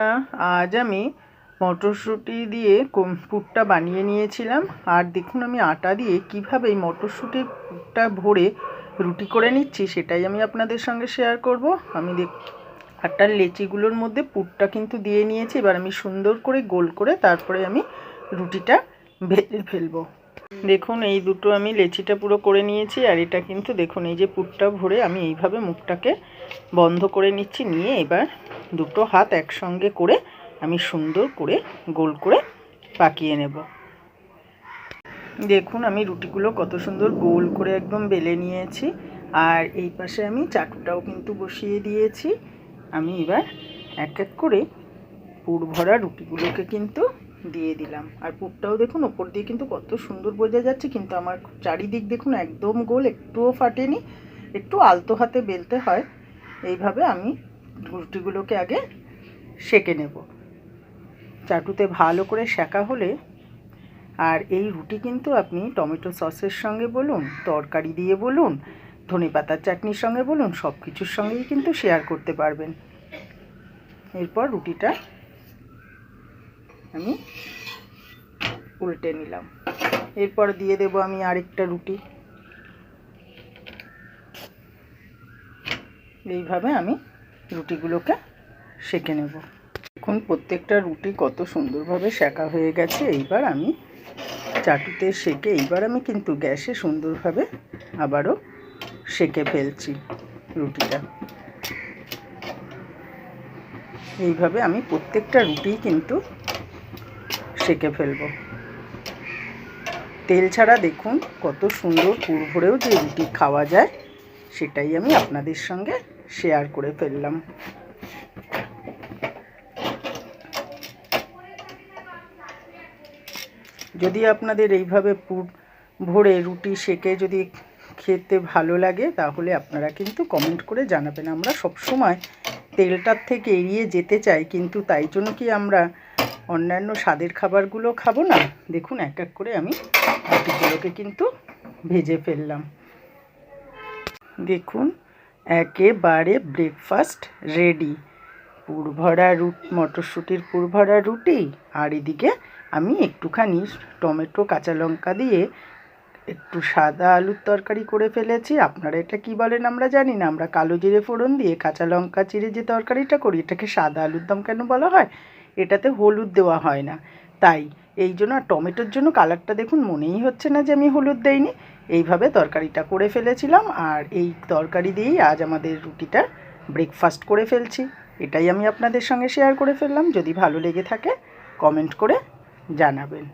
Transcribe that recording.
আজ আমি মটরশুঁটি দিয়ে পুরটা বানিয়ে নিয়েছিলাম। আর দেখুন আমি আটা দিয়ে কীভাবে এই মটরশুঁটির পুরটা ভরে রুটি করে নিচ্ছি সেটাই আমি আপনাদের সঙ্গে শেয়ার করব। আমি আটার লেচিগুলোর মধ্যে পুরটা কিন্তু দিয়ে নিয়েছি। এবার আমি সুন্দর করে গোল করে তারপরে আমি রুটিটা ভেজে ফেলবো। দেখুন এই দুটো আমি লেচিটা পুরো করে নিয়েছি। আর এটা কিন্তু দেখুন এই যে পুরটা ভরে আমি এইভাবে মুখটাকে বন্ধ করে নিচ্ছি। নিয়ে এবার দুটো হাত একসঙ্গে করে আমি সুন্দর করে গোল করে পাকিয়ে নেব। দেখুন আমি রুটিগুলো কত সুন্দর গোল করে একদম বেলে নিয়েছি। আর এই পাশে আমি চাটুটাও কিন্তু বসিয়ে দিয়েছি। আমি এবার এক এক করে পুর ভরা রুটিগুলোকে কিন্তু দিয়ে দিলাম। আর পুরটাও দেখুন ওপর দিয়ে কিন্তু কত সুন্দর বোঝা যাচ্ছে। কিন্তু আমার চারিদিক দেখুন একদম গোল, একটুও ফাটেনি। একটু আলতো হাতে বেলতে হয়। এইভাবে আমি রুটিগুলোকে আগে সেঁকে নেব। চাটুতে ভালো করে সেঁকা হলে, আর এই রুটি কিন্তু আপনি টমেটো সসের সঙ্গে বলুন, তরকারি দিয়ে বলুন, ধনেপাতার চাটনির সঙ্গে বলুন, সব কিছুর সঙ্গেই কিন্তু শেয়ার করতে পারবেন। এরপর রুটিটা আমি উল্টে নিলাম। এরপর দিয়ে দেব আমি আরেকটা রুটি। এইভাবে আমি রুটিগুলোকে সেঁকে নেব। এখন প্রত্যেকটা রুটি কত সুন্দরভাবে সেঁকা হয়ে গেছে। এইবার আমি চাটুতে সেঁকে এইবার আমি কিন্তু গ্যাসে সুন্দরভাবে আবারও সেঁকে ফেলছি রুটিটা। এইভাবে আমি প্রত্যেকটা রুটি কিন্তু সেঁকে ফেলবো। তেল ছাড়া দেখুন কত সুন্দর পুর ভরেও যে রুটি খাওয়া যায় সেটাই আমি আপনাদের সঙ্গে শেয়ার করে ফেললাম। যদি আপনাদের এইভাবে পুর ভরে রুটি সেঁকে যদি খেতে ভালো লাগে তাহলে আপনারা কিন্তু কমেন্ট করে জানাবেন। আমরা সবসময় তেলটার থেকে এড়িয়ে যেতে চাই, কিন্তু তাই জন্য কি আমরা অন্যান্য স্বাদের খাবারগুলো খাবো না? দেখুন এক এক করে আমি রুটিগুলোকে কিন্তু ভেজে ফেললাম। দেখুন একেবারে ব্রেকফাস্ট রেডি। পুর ভরা মটরশুঁটির পুর ভরা রুটি, আর এদিকে আমি একটুখানি টমেটো কাঁচা লঙ্কা দিয়ে একটু সাদা আলুর তরকারি করে ফেলেছি। আপনারা এটা কি বলেন আমরা জানি না। আমরা কালো জিরে ফোড়ন দিয়ে কাঁচা লঙ্কা চিড়ে যে তরকারিটা করি এটাকে সাদা আলুর দম কেন বলা হয়? এটাতে হলুদ দেওয়া হয় না, তাই এই জন্য। আর টমেটোর জন্য কালারটা দেখুন মনেই হচ্ছে না যে আমি হলুদ দেইনি। এইভাবে তরকারিটা করে ফেলেছিলাম। আর এই তরকারি দিয়েই আজ আমাদের রুটিটা ব্রেকফাস্ট করে ফেলছি। এটাই আমি আপনাদের সঙ্গে শেয়ার করে ফেললাম। যদি ভালো লেগে থাকে কমেন্ট করে জানাবেন।